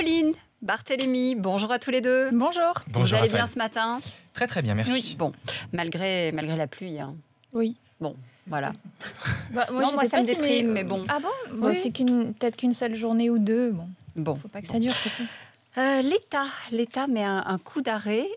Pauline, Barthélémy, bonjour à tous les deux. Bonjour. Vous allez bien ce matin? Très très bien, merci. Oui, bon, malgré la pluie. Hein. Oui. Bon, voilà. Moi, ça me déprime, mais bon. Ah bon, Oui. C'est peut-être qu'une seule journée ou deux. Bon. Faut pas que ça dure, c'est tout. L'État met un coup d'arrêt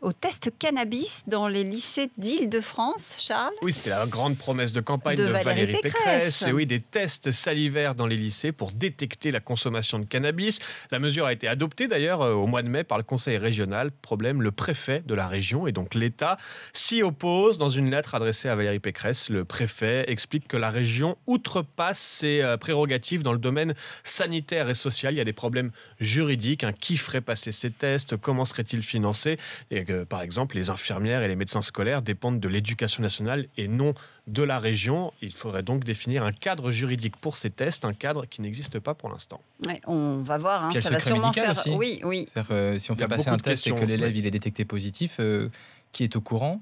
au test cannabis dans les lycées d'Île-de-France, Charles. Oui, c'était la grande promesse de campagne De de Valérie Valérie Pécresse. Pécresse. Et oui, des tests salivaires dans les lycées pour détecter la consommation de cannabis. La mesure a été adoptée d'ailleurs au mois de mai par le Conseil régional. Problème, le préfet de la région et donc l'État s'y oppose. Dans une lettre adressée à Valérie Pécresse, le préfet explique que la région outrepasse ses prérogatives dans le domaine sanitaire et social. Il y a des problèmes juridiques. Qui ferait passer ces tests? Comment seraient-ils financés? Et que, par exemple, les infirmières et les médecins scolaires dépendent de l'éducation nationale et non de la région. Il faudrait donc définir un cadre juridique pour ces tests, un cadre qui n'existe pas pour l'instant. Ouais, on va voir. Puis il y a Ça le va secret sûrement médical faire. aussi. Oui. Si on Il y a fait passer beaucoup un de test et que questions, l'élève oui. il est détecté positif, qui est au courant?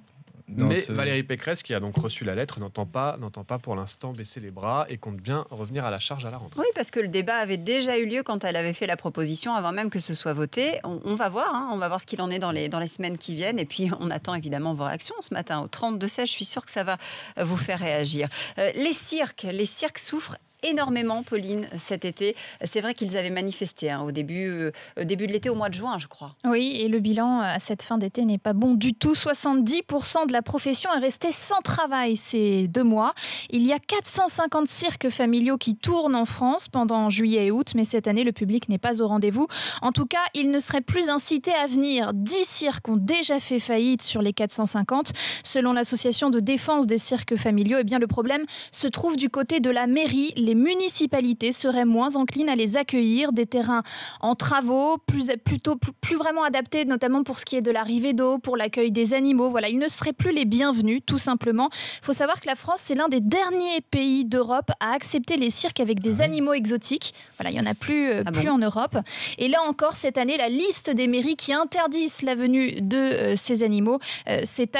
Mais Valérie Pécresse, qui a donc reçu la lettre, n'entend pas pour l'instant baisser les bras et compte bien revenir à la charge à la rentrée. Oui, parce que le débat avait déjà eu lieu quand elle avait fait la proposition, avant même que ce soit voté. On va voir, on va voir ce qu'il en est dans les semaines qui viennent. Et puis, on attend évidemment vos réactions ce matin. Au 32-16, je suis sûre que ça va vous faire réagir. Les cirques souffrent énormément, Pauline, cet été. C'est vrai qu'ils avaient manifesté au début de l'été, au mois de juin, je crois. Oui, et le bilan à cette fin d'été n'est pas bon du tout. 70% de la profession est restée sans travail ces 2 mois. Il y a 450 cirques familiaux qui tournent en France pendant juillet et août, mais cette année, le public n'est pas au rendez-vous. En tout cas, il ne serait plus incité à venir. 10 cirques ont déjà fait faillite sur les 450. Selon l'association de défense des cirques familiaux, le problème se trouve du côté de la mairie. Les municipalités seraient moins enclines à les accueillir, des terrains en travaux, plus vraiment adaptés, notamment pour ce qui est de l'arrivée d'eau, pour l'accueil des animaux. Voilà, ils ne seraient plus les bienvenus, tout simplement. Il faut savoir que la France, c'est l'un des derniers pays d'Europe à accepter les cirques avec des animaux exotiques. Voilà, il n'y en a plus en Europe. Et là encore, cette année, la liste des mairies qui interdisent la venue de ces animaux s'est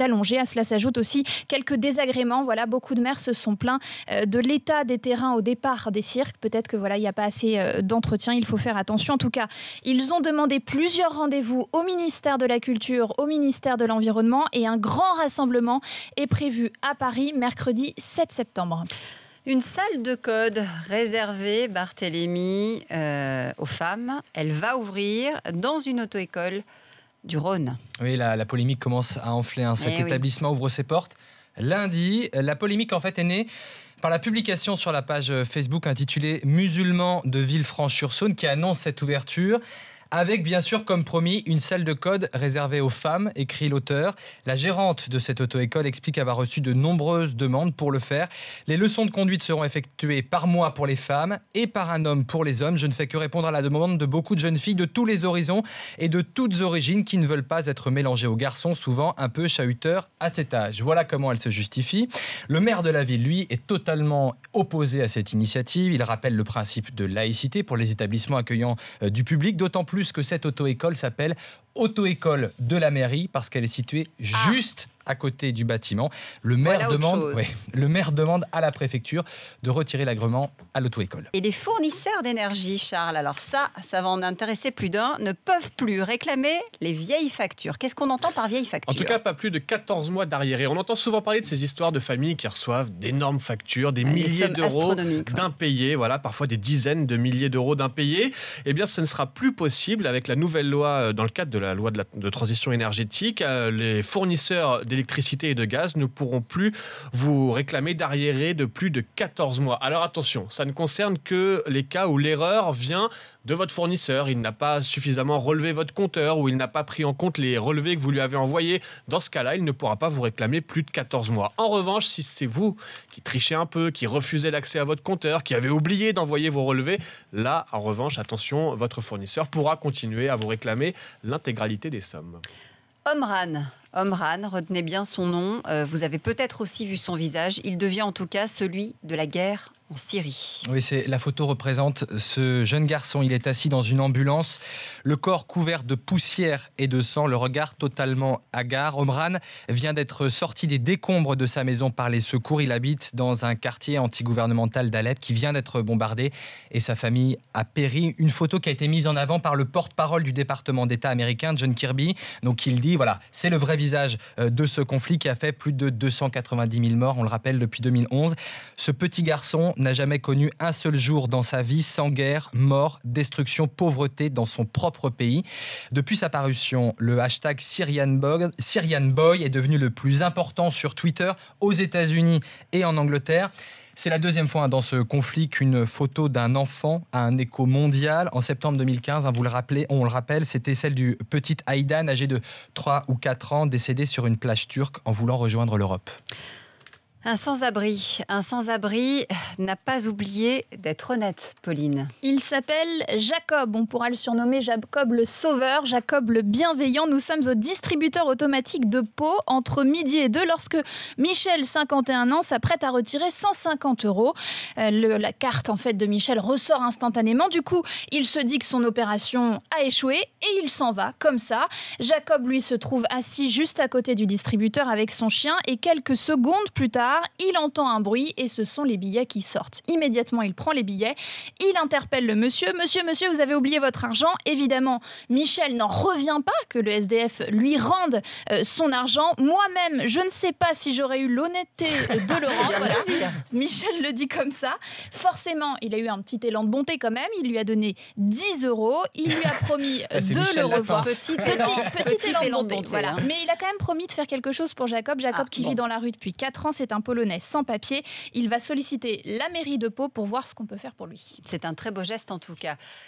allongée. À cela s'ajoutent aussi quelques désagréments. Voilà, beaucoup de maires se sont plaints de l'état des terrains au départ des cirques. Peut-être que il n'y a pas assez d'entretien, il faut faire attention. En tout cas, ils ont demandé plusieurs rendez-vous au ministère de la Culture, au ministère de l'Environnement, et un grand rassemblement est prévu à Paris mercredi 7 septembre. Une salle de code réservée, Barthélémy, aux femmes. Elle va ouvrir dans une auto-école du Rhône. Oui, la polémique commence à enfler. Cet établissement ouvre ses portes lundi. La polémique en fait est née par la publication sur la page Facebook intitulée « Musulmans de Villefranche-sur-Saône » qui annonce cette ouverture. Avec bien sûr, comme promis, une salle de code réservée aux femmes, écrit l'auteur. La gérante de cette auto-école explique avoir reçu de nombreuses demandes pour le faire. Les leçons de conduite seront effectuées par mois pour les femmes et par un homme pour les hommes. Je ne fais que répondre à la demande de beaucoup de jeunes filles de tous les horizons et de toutes origines qui ne veulent pas être mélangées aux garçons, souvent un peu chahuteurs à cet âge. Voilà comment elle se justifie. Le maire de la ville, lui, est totalement opposé à cette initiative. Il rappelle le principe de laïcité pour les établissements accueillant du public, d'autant plus que cette auto-école s'appelle auto-école de la mairie parce qu'elle est située juste à côté du bâtiment. Le maire demande à la préfecture de retirer l'agrément à l'auto-école. Et les fournisseurs d'énergie, Charles, alors ça va en intéresser plus d'un, ne peuvent plus réclamer les vieilles factures. Qu'est-ce qu'on entend par vieilles factures? En tout cas, pas plus de 14 mois d'arriérés. On entend souvent parler de ces histoires de familles qui reçoivent d'énormes factures, des milliers d'euros d'impayés, voilà, parfois des dizaines de milliers d'euros d'impayés. Eh bien, ce ne sera plus possible avec la nouvelle loi, dans le cadre de la loi de transition énergétique. Les fournisseurs d'électricité et de gaz ne pourront plus vous réclamer d'arriérés de plus de 14 mois. Alors attention, ça ne concerne que les cas où l'erreur vient de votre fournisseur. Il n'a pas suffisamment relevé votre compteur ou il n'a pas pris en compte les relevés que vous lui avez envoyés. Dans ce cas-là, il ne pourra pas vous réclamer plus de 14 mois. En revanche, si c'est vous qui trichez un peu, qui refusez l'accès à votre compteur, qui avez oublié d'envoyer vos relevés, là, en revanche, attention, votre fournisseur pourra continuer à vous réclamer l'intégralité des sommes. Omran, retenez bien son nom. Vous avez peut-être aussi vu son visage. Il devient en tout cas celui de la guerre en Syrie. Oui, la photo représente ce jeune garçon. Il est assis dans une ambulance, le corps couvert de poussière et de sang, le regard totalement hagard. Omran vient d'être sorti des décombres de sa maison par les secours. Il habite dans un quartier antigouvernemental d'Alep qui vient d'être bombardé et sa famille a péri. Une photo qui a été mise en avant par le porte-parole du département d'État américain, John Kirby. Donc il dit, voilà, c'est le vrai visage de ce conflit qui a fait plus de 290 000 morts, on le rappelle, depuis 2011. Ce petit garçon n'a jamais connu un seul jour dans sa vie sans guerre, mort, destruction, pauvreté dans son propre pays. Depuis sa parution, le hashtag Syrian Boy est devenu le plus important sur Twitter aux États-Unis et en Angleterre. C'est la deuxième fois dans ce conflit qu'une photo d'un enfant a un écho mondial. En septembre 2015, on le rappelle, c'était celle du petit Aydan, âgé de 3 ou 4 ans, décédé sur une plage turque en voulant rejoindre l'Europe. Un sans-abri n'a pas oublié d'être honnête, Pauline. Il s'appelle Jacob, on pourra le surnommer Jacob le sauveur, Jacob le bienveillant. Nous sommes au distributeur automatique de Pau entre midi et 2 lorsque Michel, 51 ans, s'apprête à retirer 150 €. La carte en fait de Michel ressort instantanément. Du coup, il se dit que son opération a échoué et il s'en va comme ça. Jacob, lui, se trouve assis juste à côté du distributeur avec son chien et quelques secondes plus tard, il entend un bruit et ce sont les billets qui sortent. Immédiatement, il prend les billets, il interpelle le monsieur. Monsieur, vous avez oublié votre argent. Évidemment, Michel n'en revient pas que le SDF lui rende son argent. Moi-même, je ne sais pas si j'aurais eu l'honnêteté de le rendre. Voilà. Michel le dit comme ça. Forcément, il a eu un petit élan de bonté quand même. Il lui a donné 10 €. Il lui a promis de le revoir. Petit élan de bonté. Voilà. Mais il a quand même promis de faire quelque chose pour Jacob. Jacob qui vit dans la rue depuis 4 ans, c'est un Polonais sans papier. Il va solliciter la mairie de Pau pour voir ce qu'on peut faire pour lui. C'est un très beau geste en tout cas.